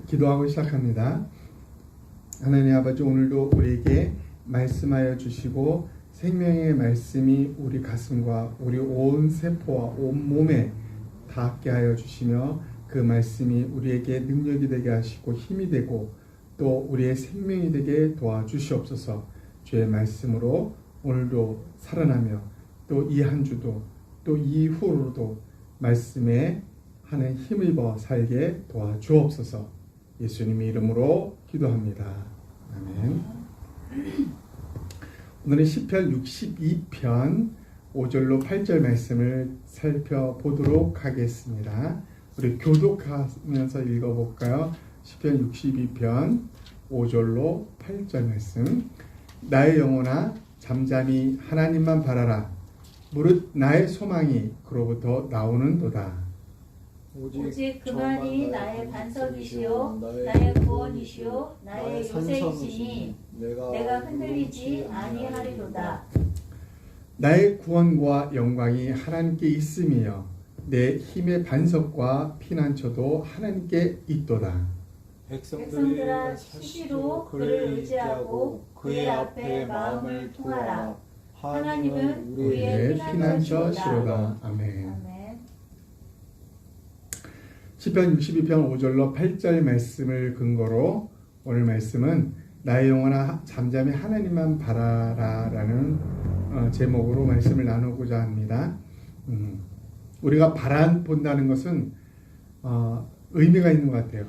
기도하고 시작합니다. 하나님 아버지, 오늘도 우리에게 말씀하여 주시고 생명의 말씀이 우리 가슴과 우리 온 세포와 온 몸에 닿게 하여 주시며 그 말씀이 우리에게 능력이 되게 하시고 힘이 되고 또 우리의 생명이 되게 도와주시옵소서. 주의 말씀으로 오늘도 살아나며 또 이 한 주도 또 이후로도 말씀에 하는 힘입어 살게 도와주옵소서. 예수님의 이름으로 기도합니다. 아멘. 오늘은 시편 62편 5절로 8절 말씀을 살펴보도록 하겠습니다. 우리 교독하면서 읽어볼까요? 시편 62편 5절로 8절 말씀. 나의 영혼아 잠잠히 하나님만 바라라. 무릇 나의 소망이 그로부터 나오는도다. 오직 그만이 나의 반석이시요 나의 구원이시요 나의 요새이시니 내가 흔들리지 아니하리로다. 나의 구원과 영광이 하나님께 있음이요 내 힘의 반석과 피난처도 하나님께 있도다. 백성들아 시시로 그를 의지하고 그의 앞에 마음을 통하라. 하나님은 우리의 피난처시로다. 아멘. 시편 62편 5절로 8절 말씀을 근거로 오늘 말씀은 나의 영혼아 잠잠히 하나님만 바라라 라는 제목으로 말씀을 나누고자 합니다. 우리가 바라본다는 것은 의미가 있는 것 같아요.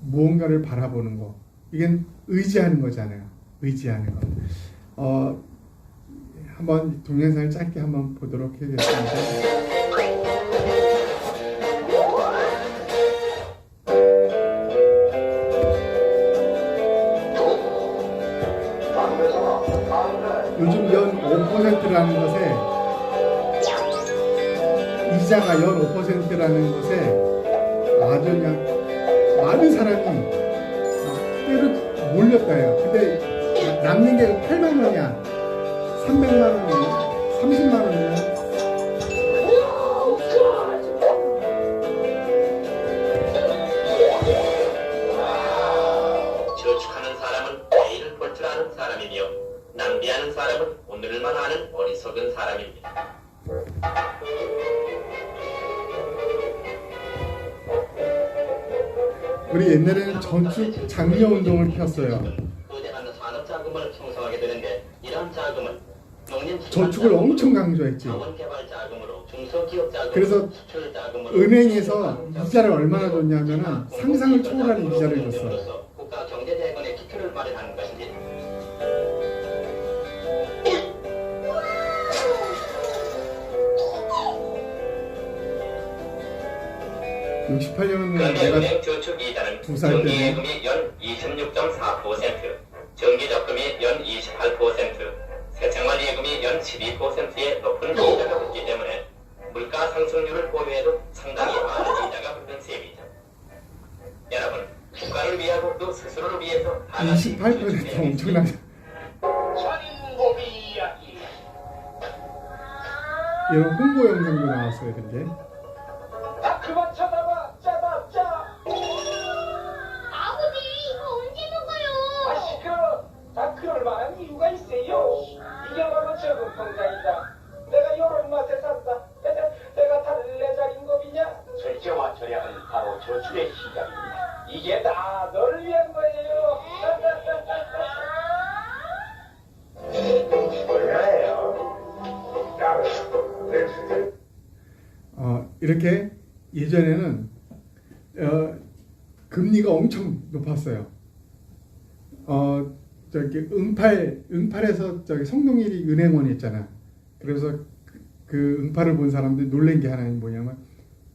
무언가를 바라보는 거, 이게 의지하는 거잖아요. 의지하는 거. 한번 동영상을 짧게 한번 보도록 하겠습니다. 요즘 연 5%라는 것에 이자가 연 5%라는 것에 아주 그냥 많은 사람이 때로 몰렸다 해요. 근데 남는 게 8만 원이야. 300만 원이야. 30만 원이야. 저축하는 사람은 내일을 볼 줄 아는 사람이며 낭비하는 사람은 오늘만 아는 어리석은 사람입니다. 우리 옛날에는 전축 장려 운동을 폈어요. 부대받는 산업 자금을 형성하게 되는데 이런 자금은 저축을 엄청 강조했지. 자원개발 자금으로 중소기업 자금, 그래서 수출 자금으로 은행에서 이자를 얼마나 줬냐면은 상상을 초월하는 이자를 줬어. 국가 경제 대건의 기초를 마련하는 것이지. 68년은 그런데 내가 은행 저축 이자는 2살 때네. 정기예금이 연 26.4%, 정기적금이 연 28%, 새생활예금이 연 12%의 높은 이자가 붙기 때문에 물가 상승률을 고려해도 상당히 많은 이자가 붙는 셈이죠. 여러분, 국가를 위하고 또 스스로를 위해서 28% 엄청나죠. 전인고비 이야기. 이런 홍보 영상도 나왔어요, 근데. 그만 쳐다봐, 짜다. 아버지, 이거 언제 먹어요? 시끄러. 다 그럴 만한 이유가 있어요. 이게 바로 적은 통장이다. 내가 요런 맛에 산다. 내가 다른 내자린 겁이냐? 절제와 절약은 바로 저축의 시작입니다. 이게 다 너를 위한 거예요. 이렇게 예전에는 금리가 엄청 높았어요. 저기 응팔에서 저기 성동일이 은행원이 있잖아. 그래서 그 응팔을 본 사람들이 놀란 게 하나는 뭐냐면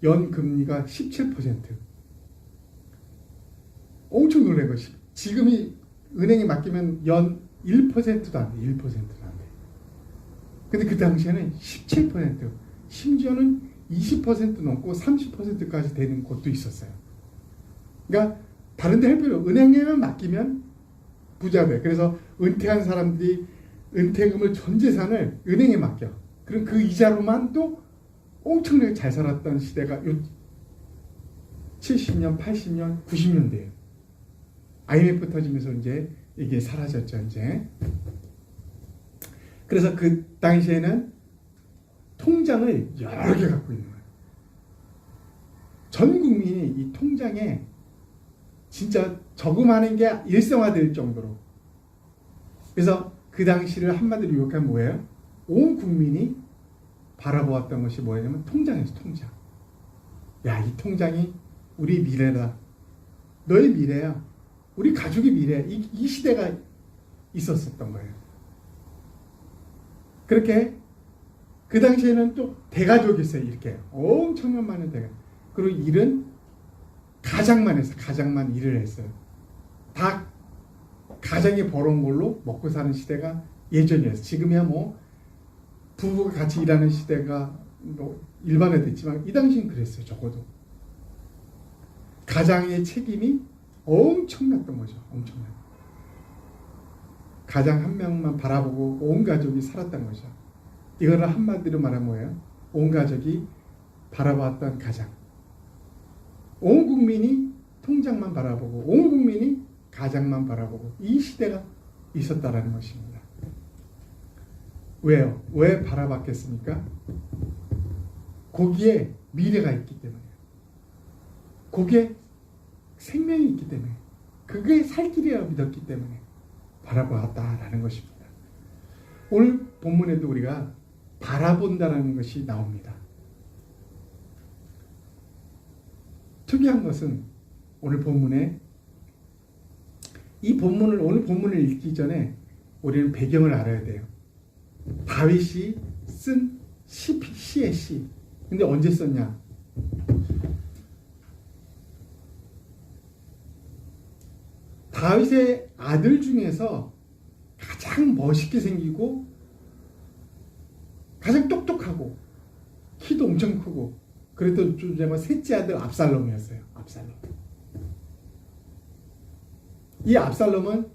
연 금리가 17%. 엄청 놀란 거. 지금이 은행에 맡기면 연 1%도 안 돼. 1%도 안 돼. 근데 그 당시에는 17%, 심지어는 20% 넘고 30%까지 되는 곳도 있었어요. 그러니까 다른 데 할 필요 없어요. 은행에만 맡기면 부자 돼. 그래서 은퇴한 사람들이 은퇴금을 전 재산을 은행에 맡겨. 그럼 그 이자로만 또 엄청나게 잘 살았던 시대가 70년, 80년, 90년대예요. IMF 터지면서 이제 이게 사라졌죠, 이제. 그래서 그 당시에는 통장을 여러 개 갖고 있는 거예요. 전 국민이 이 통장에 진짜 저금하는 게 일상화될 정도로. 그래서 그 당시를 한마디로 요약하면 뭐예요? 온 국민이 바라보았던 것이 뭐냐면 통장이었어, 통장. 야, 이 통장이 우리 미래다. 너의 미래야. 우리 가족의 미래야. 이 시대가 있었었던 거예요. 그렇게 그 당시에는 또 대가족이었어요. 이렇게 엄청난 많은 대가족. 그리고 일은 가장만 해서 가장만 일을 했어요. 다 가장이 벌어온 걸로 먹고 사는 시대가 예전이었어요. 지금이야 뭐 부부가 같이 일하는 시대가 뭐 일반화됐지만 이 당시엔 그랬어요. 적어도 가장의 책임이 엄청났던 거죠. 엄청난. 가장 한 명만 바라보고 온 가족이 살았던 거죠. 이거를 한마디로 말하면 뭐예요? 온 가족이 바라봤던 가장. 온 국민이 통장만 바라보고 온 국민이 가장만 바라보고 이 시대가 있었다라는 것입니다. 왜요? 왜 바라봤겠습니까? 거기에 미래가 있기 때문에, 거기에 생명이 있기 때문에, 그게 살 길이라고 믿었기 때문에 바라보았다라는 것입니다. 오늘 본문에도 우리가 바라본다라는 것이 나옵니다. 특이한 것은 오늘 본문에 오늘 본문을 읽기 전에 우리는 배경을 알아야 돼요. 다윗이 쓴 시의 시. 근데 언제 썼냐? 다윗의 아들 중에서 가장 멋있게 생기고 가장 똑똑하고 키도 엄청 크고 그랬던 주제가 셋째 아들 압살롬이었어요. 압살롬. 이 압살롬은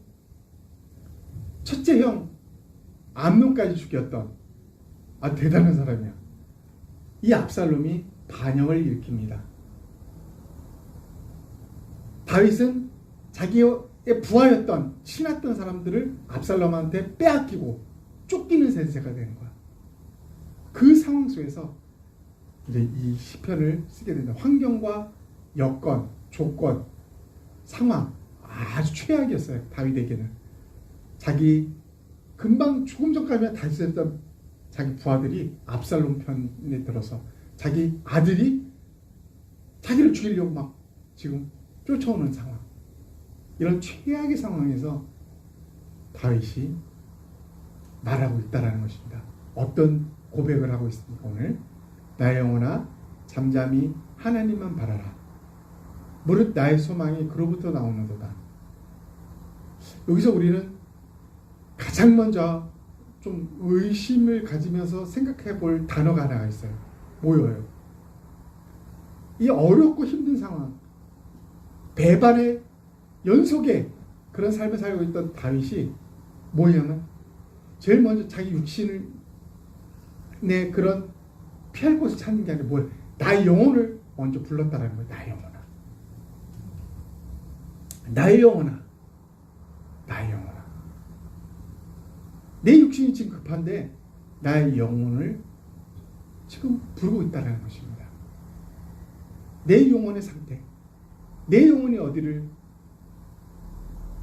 첫째 형 암논까지 죽였던 아주 대단한 사람이야. 이 압살롬이 반역을 일으킵니다. 다윗은 자기의 부하였던 친했던 사람들을 압살롬한테 빼앗기고 쫓기는 세세가 되는 거야. 그 상황 속에서 이제 이 시편을 쓰게 된다. 환경과 여건, 조건, 상황 아주 최악이었어요. 다윗에게는. 자기 금방 조금 전까지만 다스렸던 자기 부하들이 압살롬 편에 들어서 자기 아들이 자기를 죽이려고 막 지금 쫓아오는 상황. 이런 최악의 상황에서 다윗이 말하고 있다라는 것입니다. 어떤 고백을 하고 있습니까? 오늘 나의 영혼아 잠잠히 하나님만 바라라. 무릇 나의 소망이 그로부터 나오는도다. 여기서 우리는 가장 먼저 좀 의심을 가지면서 생각해 볼 단어가 하나가 있어요. 뭐예요? 이 어렵고 힘든 상황, 배반의 연속의 그런 삶을 살고 있던 다윗이 뭐냐면 제일 먼저 자기 육신을 내 그런 피할 곳을 찾는 게 아니라 뭐예요? 나의 영혼을 먼저 불렀다라는 거예요. 나의 영혼아. 나의 영혼아. 나의 영혼아. 내 육신이 지금 급한데 나의 영혼을 지금 부르고 있다는 것입니다. 내 영혼의 상태, 내 영혼이 어디를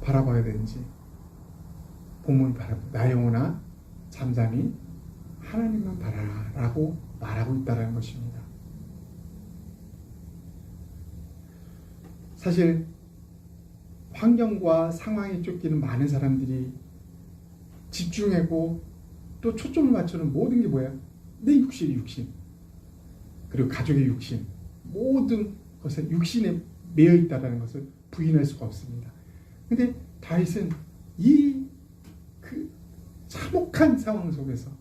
바라봐야 되는지 본문 바라보고 나의 영혼아 잠잠히 하나님만 바라라 라고 말하고 있다는 것입니다. 사실 환경과 상황에 쫓기는 많은 사람들이 집중하고 또 초점을 맞추는 모든 게 뭐야? 내 육신이 육신. 그리고 가족의 육신. 모든 것은 육신에 매여 있다는 것을 부인할 수가 없습니다. 근데 다윗은 그 참혹한 상황 속에서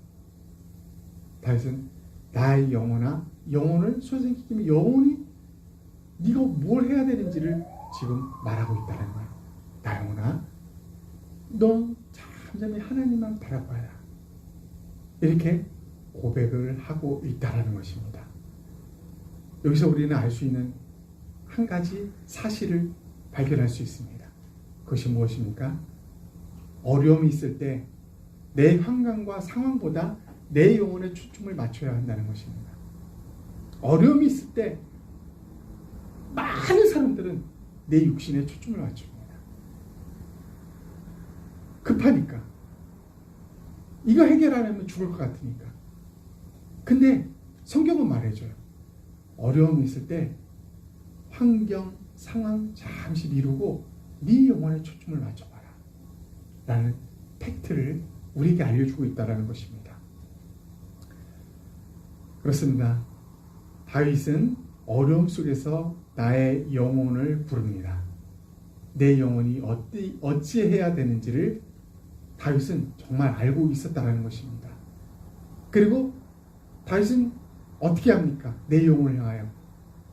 다윗은 나의 영혼아, 영혼을 소생시키면 영혼이 네가 뭘 해야 되는지를 지금 말하고 있다는 거야. 나 영혼아, 너 잠잠히 하나님만 바라봐야. 이렇게 고백을 하고 있다는 것입니다. 여기서 우리는 알 수 있는 한 가지 사실을 발견할 수 있습니다. 그것이 무엇입니까? 어려움이 있을 때 내 환경과 상황보다 내 영혼에 초점을 맞춰야 한다는 것입니다. 어려움이 있을 때 많은 사람들은 내 육신에 초점을 맞춥니다. 급하니까. 이거 해결 안 하면 죽을 것 같으니까. 근데 성경은 말해줘요. 어려움이 있을 때 환경, 상황 잠시 미루고 네 영혼에 초점을 맞춰봐라 라는 팩트를 우리에게 알려주고 있다는 것입니다. 그렇습니다. 다윗은 어려움 속에서 나의 영혼을 부릅니다. 내 영혼이 어찌해야 되는지를 다윗은 정말 알고 있었다는 것입니다. 그리고 다윗은 어떻게 합니까? 내 영혼을 향하여 야,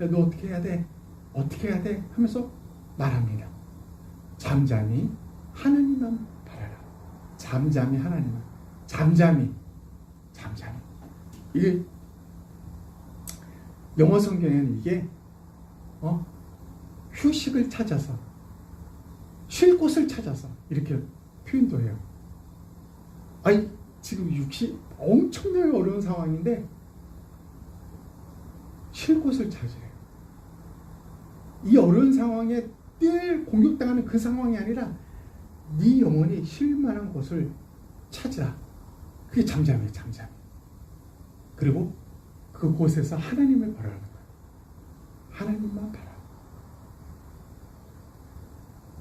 너 어떻게 해야 돼? 어떻게 해야 돼? 하면서 말합니다. 잠잠히 하나님만 바라라. 잠잠히 하나님만. 잠잠히. 이게 영어 성경에는 이게 휴식을 찾아서 쉴 곳을 찾아서 이렇게 표현도 해요. 아니 지금 엄청나게 어려운 상황인데 쉴 곳을 찾으래요. 이 어려운 상황에 늘 공격당하는 그 상황이 아니라 네 영혼이 쉴 만한 곳을 찾으라. 그게 잠잠이에요. 잠잠. 그리고 그곳에서 하나님을 바라는 거예요. 하나님만 바라.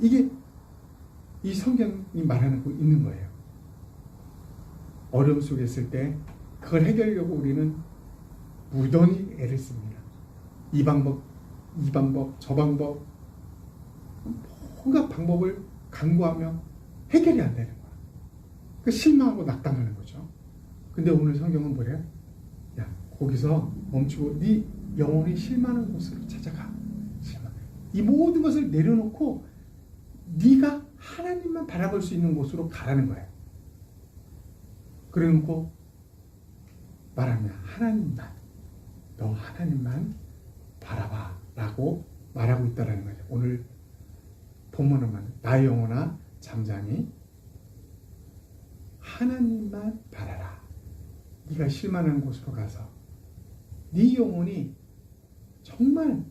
이게 이 성경이 말하는 거 있는 거예요. 어려움 속에 있을 때 그걸 해결하려고 우리는 무던히 애를 씁니다. 이 방법, 저 방법, 온갖 방법을 강구하며 해결이 안 되는 거야. 그 실망하고 낙담하는 거죠. 근데 오늘 성경은 뭐래요? 야, 거기서 멈추고 네 영혼이 쉴만한 곳으로 찾아가. 이 모든 것을 내려놓고 네가 하나님만 바라볼 수 있는 곳으로 가라는 거예요. 그래놓고 말하면 너 하나님만 바라봐 라고 말하고 있다는 거죠. 오늘 본문은 나의 영혼아 잠잠히 하나님만 바라라. 네가 쉴만한 곳으로 가서 네 영혼이 정말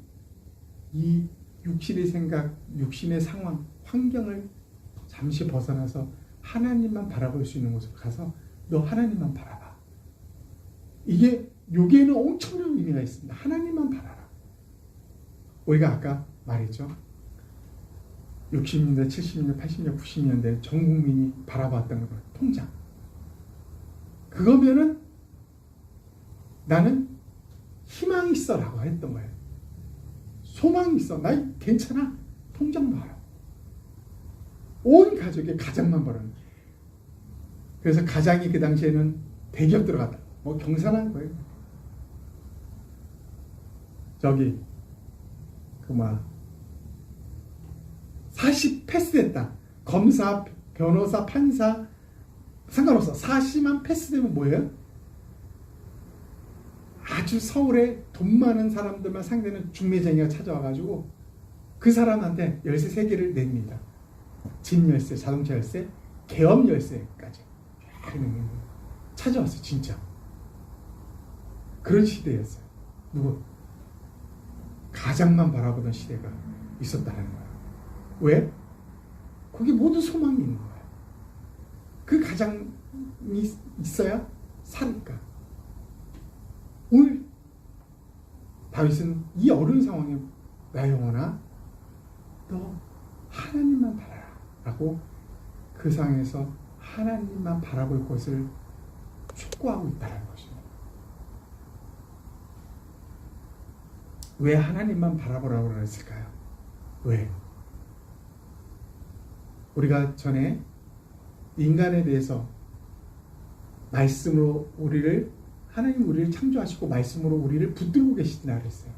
이 육신의 생각, 육신의 상황, 환경을 잠시 벗어나서 하나님만 바라볼 수 있는 곳으로 가서 너 하나님만 바라봐. 여기에는 엄청난 의미가 있습니다. 하나님만 바라라. 우리가 아까 말했죠. 60년대, 70년대, 80년대, 90년대 전 국민이 바라봤던 거 통장. 그거면은 나는 희망이 있어 라고 했던 거예요. 소망이 있어. 나 괜찮아. 통장 봐요. 온 가족의 가장만 벌어요. 그래서 가장이 그 당시에는 대기업 들어갔다. 경산한 거예요. 저기 40 패스됐다. 검사, 변호사, 판사 상관없어. 40만 패스되면 뭐예요? 아주 서울에 돈 많은 사람들만 상대는 중매쟁이가 찾아와가지고 그 사람한테 열쇠 3개를 냅니다. 집 열쇠, 자동차 열쇠, 개업 열쇠까지 찾아왔어요. 진짜 그런 시대였어요. 가장만 바라보던 시대가 있었다는 거예요. 왜? 거기 모두 소망이 있는 거예요. 그 가장이 있어야 사니까. 오늘 다윗은 이 어려운 상황에 나 영혼아 너 하나님만 바라라 라고 그 상황에서 하나님만 바라볼 것을 촉구하고 있다는 것입니다. 왜 하나님만 바라보라고 그랬을까요? 왜? 우리가 전에 인간에 대해서 말씀으로 하나님 우리를 창조하시고 말씀으로 우리를 붙들고 계시다 그랬어요.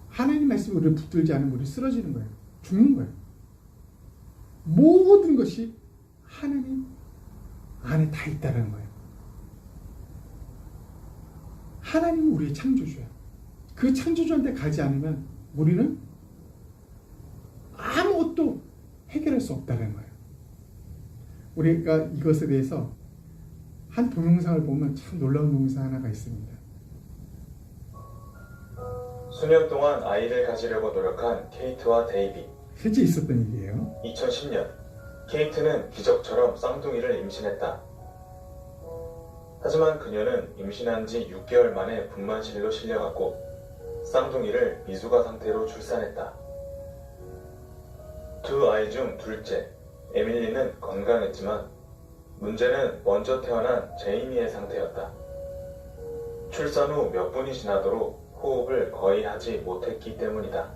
하나님 말씀이 우리를 붙들지 않으면 우리 쓰러지는 거예요. 죽는 거예요. 모든 것이 하나님 안에 다 있다는 거예요. 하나님은 우리의 창조주예요. 그 창조주한테 가지 않으면 우리는 아무것도 해결할 수 없다는 거예요. 우리가 이것에 대해서 한 동영상을 보면 참 놀라운 동영상 하나가 있습니다. 수년 동안 아이를 가지려고 노력한 케이트와 데이비. 실제 있었던 일이에요. 2010년, 케이트는 기적처럼 쌍둥이를 임신했다. 하지만 그녀는 임신한 지 6개월 만에 분만실로 실려갔고 쌍둥이를 미숙아 상태로 출산했다. 두 아이 중 둘째, 에밀리는 건강했지만 문제는 먼저 태어난 제이미의 상태였다. 출산 후 몇 분이 지나도록 호흡을 거의 하지 못했기 때문이다.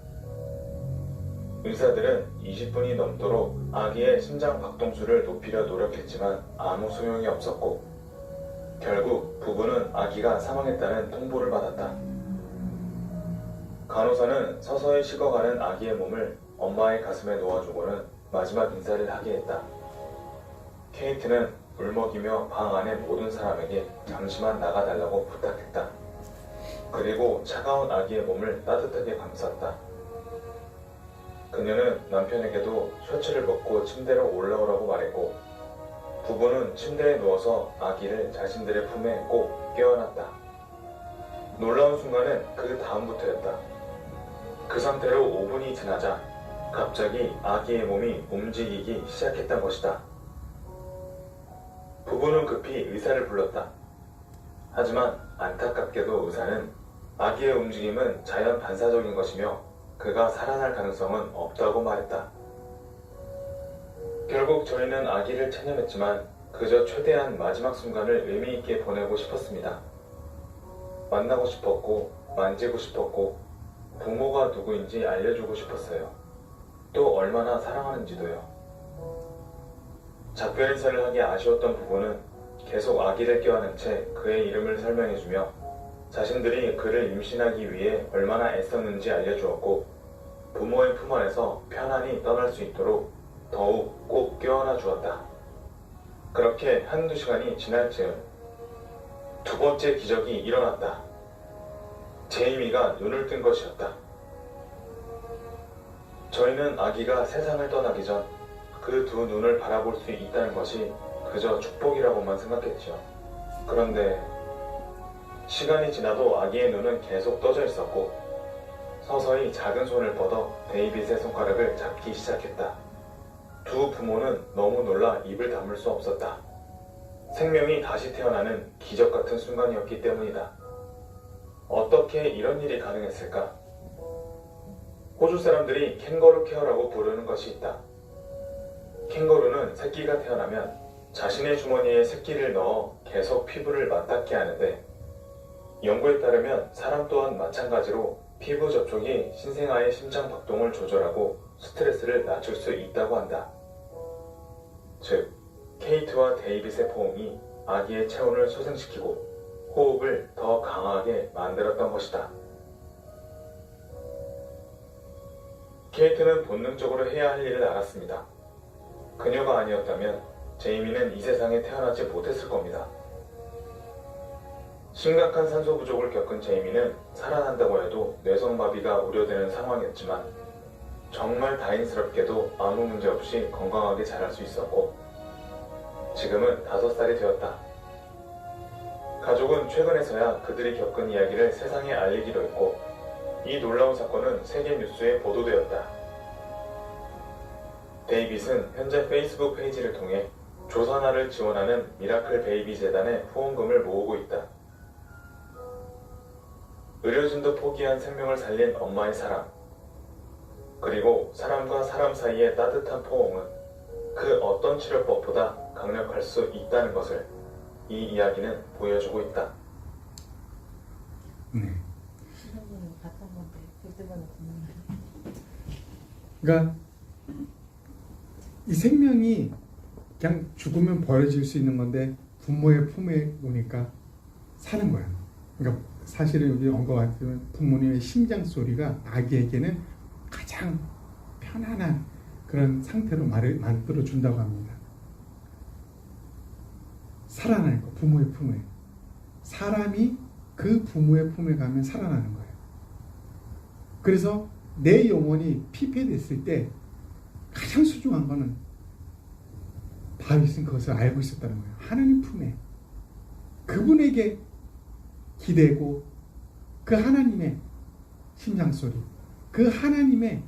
의사들은 20분이 넘도록 아기의 심장 박동수를 높이려 노력했지만 아무 소용이 없었고 결국 부부는 아기가 사망했다는 통보를 받았다. 간호사는 서서히 식어가는 아기의 몸을 엄마의 가슴에 놓아주고는 마지막 인사를 하게 했다. 케이트는 울먹이며 방 안의 모든 사람에게 잠시만 나가달라고 부탁했다. 그리고 차가운 아기의 몸을 따뜻하게 감쌌다. 그녀는 남편에게도 셔츠를 벗고 침대로 올라오라고 말했고 부부는 침대에 누워서 아기를 자신들의 품에 꼭 껴안았다. 놀라운 순간은 그 다음부터였다. 그 상태로 5분이 지나자 갑자기 아기의 몸이 움직이기 시작했던 것이다. 부부는 급히 의사를 불렀다. 하지만 안타깝게도 의사는 아기의 움직임은 자연 반사적인 것이며 그가 살아날 가능성은 없다고 말했다. 결국 저희는 아기를 체념했지만 그저 최대한 마지막 순간을 의미 있게 보내고 싶었습니다. 만나고 싶었고 만지고 싶었고 부모가 누구인지 알려주고 싶었어요. 또 얼마나 사랑하는지도요. 작별 인사를 하기 아쉬웠던 부부는 계속 아기를 껴안은 채 그의 이름을 설명해주며 자신들이 그를 임신하기 위해 얼마나 애썼는지 알려주었고 부모의 품 안에서 편안히 떠날 수 있도록 더욱 꼭 껴안아 주었다. 그렇게 한두 시간이 지날 즈음 두 번째 기적이 일어났다. 제이미가 눈을 뜬 것이었다. 저희는 아기가 세상을 떠나기 전 그 두 눈을 바라볼 수 있다는 것이 그저 축복이라고만 생각했지요. 그런데 시간이 지나도 아기의 눈은 계속 떠져 있었고 서서히 작은 손을 뻗어 데이빗의 손가락을 잡기 시작했다. 두 부모는 너무 놀라 입을 다물 수 없었다. 생명이 다시 태어나는 기적 같은 순간이었기 때문이다. 어떻게 이런 일이 가능했을까? 호주 사람들이 캥거루 케어라고 부르는 것이 있다. 캥거루는 새끼가 태어나면 자신의 주머니에 새끼를 넣어 계속 피부를 맞닿게 하는데 연구에 따르면 사람 또한 마찬가지로 피부 접촉이 신생아의 심장 박동을 조절하고 스트레스를 낮출 수 있다고 한다. 즉, 케이트와 데이빗의 포옹이 아기의 체온을 소생시키고 호흡을 더 강하게 만들었던 것이다. 케이트는 본능적으로 해야 할 일을 알았습니다. 그녀가 아니었다면 제이미는 이 세상에 태어나지 못했을 겁니다. 심각한 산소 부족을 겪은 제이미는 살아난다고 해도 뇌성마비가 우려되는 상황이었지만 정말 다행스럽게도 아무 문제 없이 건강하게 자랄 수 있었고 지금은 5살이 되었다. 가족은 최근에서야 그들이 겪은 이야기를 세상에 알리기로 했고 이 놀라운 사건은 세계 뉴스에 보도되었다. 데이빗은 현재 페이스북 페이지를 통해 조산아를 지원하는 미라클 베이비 재단에 후원금을 모으고 있다. 의료진도 포기한 생명을 살린 엄마의 사랑, 그리고 사람과 사람 사이의 따뜻한 포옹은 그 어떤 치료법보다 강력할 수 있다는 것을 이 이야기는 보여주고 있다. 그러니까 이 생명이 그냥 죽으면 버려질 수 있는 건데 부모의 품에 오니까 사는 거야. 그러니까 사실은 여기 언급 같으면 부모님의 심장 소리가 아기에게는 가장 편안한 그런 상태로 만들어 준다고 합니다. 살아나는 거, 부모의 품에. 사람이 그 부모의 품에 가면 살아나는 거예요. 그래서 내 영혼이 피폐됐을 때 가장 소중한 거는 다윗은 그것을 알고 있었다는 거예요. 하나님 품에 그분에게 기대고 그 하나님의 심장소리, 그 하나님을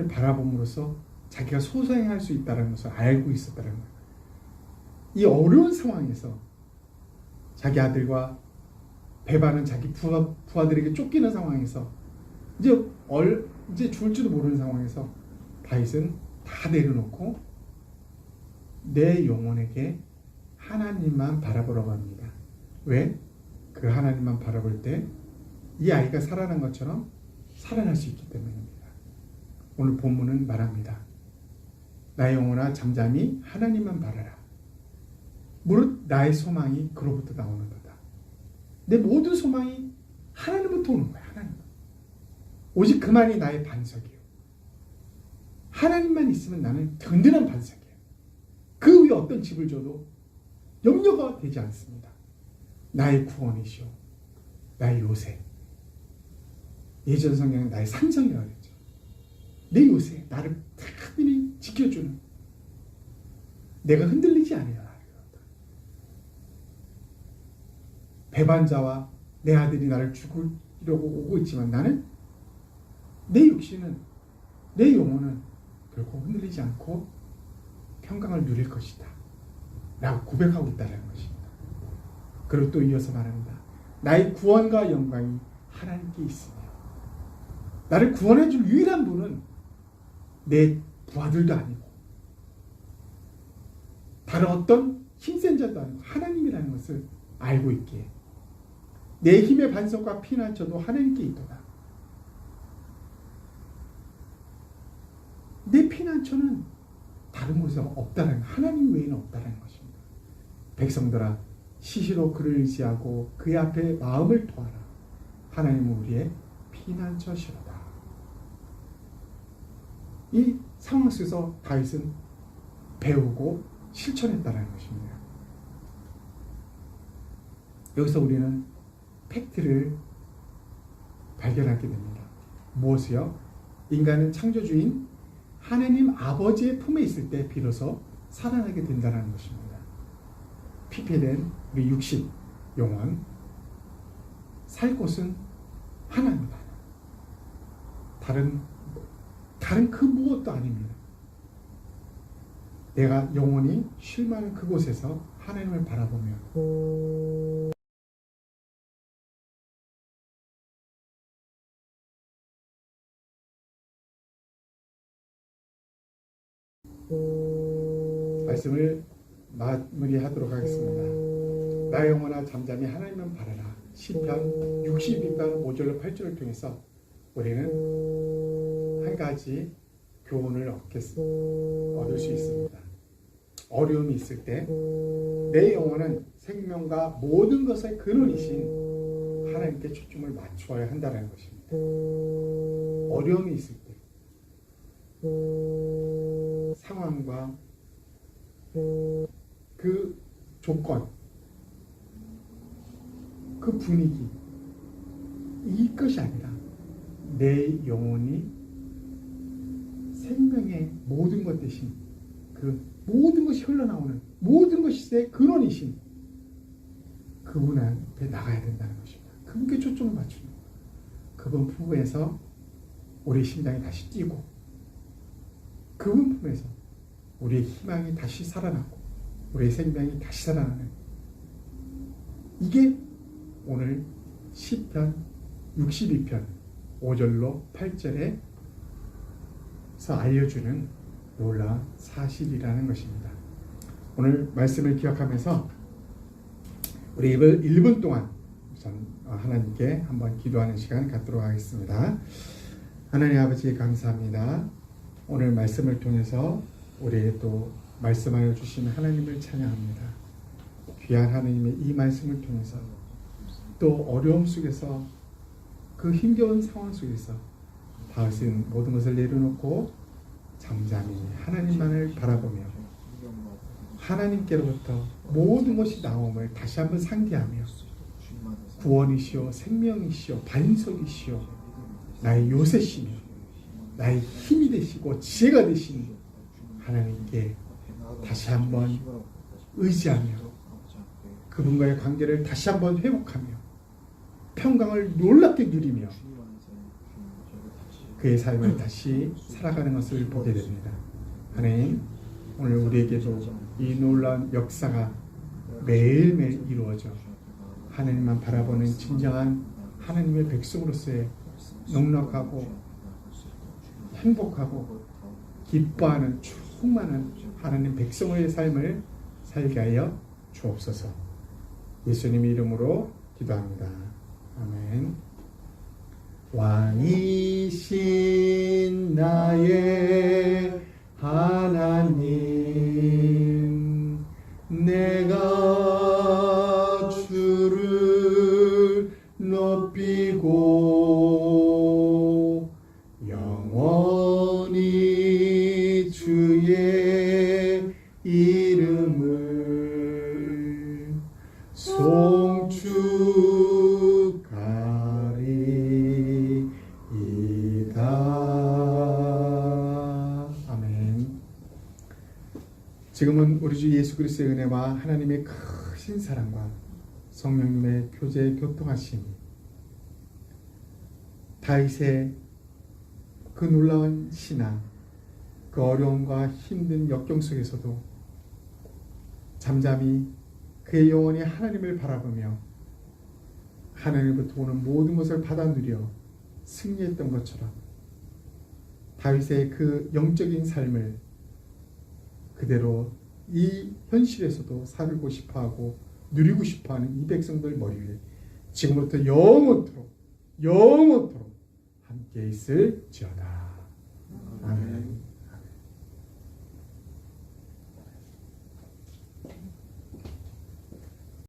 바라봄으로써 자기가 소생할 수 있다는 것을 알고 있었다는 거예요. 이 어려운 상황에서 자기 아들과 베바는 자기 부하들에게 쫓기는 상황에서 이제 죽을지도 모르는 상황에서 다윗은 다 내려놓고 내 영혼에게 하나님만 바라보라고 합니다. 왜? 그 하나님만 바라볼 때 이 아이가 살아난 것처럼 살아날 수 있기 때문입니다. 오늘 본문은 말합니다. 나의 영혼아 잠잠히 하나님만 바라라. 무릇 나의 소망이 그로부터 나오는도다. 내 모든 소망이 하나님부터 오는 거야. 하나님. 오직 그만이 나의 반석이에요. 하나님만 있으면 나는 든든한 반석이에요. 그 위에 어떤 집을 줘도 염려가 되지 않습니다. 나의 구원이시오. 나의 요새. 예전 성경은 나의 산성이라고 했죠. 내 요새, 나를 특별히 지켜주는, 내가 흔들리지 않아요. 배반자와 내 아들이 나를 죽이려고 오고 있지만 나는 내 육신은, 내 영혼은 결코 흔들리지 않고 평강을 누릴 것이다 라고 고백하고 있다는 것입니다. 그리고 또 이어서 말합니다. 나의 구원과 영광이 하나님께 있으며 나를 구원해 줄 유일한 분은 내 부하들도 아니고 다른 어떤 힘센 자도 아니고 하나님이라는 것을 알고 있기에 내 힘의 반석과 피난처도 하나님께 있도다. 내 피난처는 다른 곳에 없다는, 하나님 외에는 없다는 것입니다. 백성들아 시시로 그를 의지하고 그의 앞에 마음을 토하라. 하나님은 우리의 피난처시로다. 이 상황 속에서 다윗은 배우고 실천했다는 것입니다. 여기서 우리는 팩트를 발견하게 됩니다. 무엇이요? 인간은 창조주인 하나님 아버지의 품에 있을 때 비로소 살아나게 된다는 것입니다. 피폐된 우리 육신, 영혼, 살 곳은 하나입니다. 다른 그 무엇도 아닙니다. 내가 영원히 쉴 만한 그곳에서 하나님을 바라보며 말씀을 마무리하도록 하겠습니다. 나의 영혼아 잠잠히 하나님만 바라라. 시편 62편 5절로 8절을 통해서 우리는 한 가지 교훈을 얻을 수 있습니다. 어려움이 있을 때 내 영혼은 생명과 모든 것의 근원이신 하나님께 초점을 맞추어야 한다는 것입니다. 어려움이 있을 때 상황과 그 조건, 그 분위기, 이것이 아니라 내 영혼이 생명의 모든 것 대신 그 모든 것이 흘러나오는 모든 것이 근원이신 그분 앞에 나가야 된다는 것입니다. 그분께 초점을 맞추는 거예요. 그분 품에서 우리의 심장이 다시 뛰고 그분 품에서 우리의 희망이 다시 살아나고 우리의 생명이 다시 살아나는, 이게 오늘 시편 62편 5절로 8절에서 알려주는 놀라운 사실이라는 것입니다. 오늘 말씀을 기억하면서 우리 1분 동안 하나님께 한번 기도하는 시간 갖도록 하겠습니다. 하나님 아버지 감사합니다. 오늘 말씀을 통해서 우리에게 또 말씀하여 주신 하나님을 찬양합니다. 귀한 하나님의 이 말씀을 통해서 또 어려움 속에서 그 힘겨운 상황 속에서 다윗은 모든 것을 내려놓고 잠잠히 하나님만을 바라보며 하나님께로부터 모든 것이 나옴을 다시 한번 상기하며 구원이시오 생명이시오 반석이시오 나의 요새시며 나의 힘이 되시고 지혜가 되신 하나님께 다시 한번 의지하며 그분과의 관계를 다시 한번 회복하며 평강을 놀랍게 누리며 그의 삶을 다시 살아가는 것을 보게 됩니다. 하나님, 오늘 우리에게도 이 놀라운 역사가 매일매일 이루어져 하나님만 바라보는 진정한 하나님의 백성으로서의 넉넉하고 행복하고 기뻐하는 충만한 하나님 백성의 삶을 살게 하여 주옵소서. 예수님의 이름으로 기도합니다. 아멘. 왕이신 나의 하나님, 내가 주를 높이고 영원히 주의 이름을 송축하리이다. 아멘. 지금은 우리 주 예수 그리스도의 은혜와 하나님의 크신 사랑과 성령님의 교제 교통하심이 다윗의 그 놀라운 신앙, 그 어려움과 힘든 역경 속에서도 잠잠히 그의 영혼이 하나님을 바라보며 하나님부터 오는 모든 것을 받아 누려 승리했던 것처럼 다윗의 그 영적인 삶을 그대로 이 현실에서도 살고 싶어하고 누리고 싶어하는 이 백성들 머리 위에 지금부터 영원토록 함께 있을지어다. 아멘.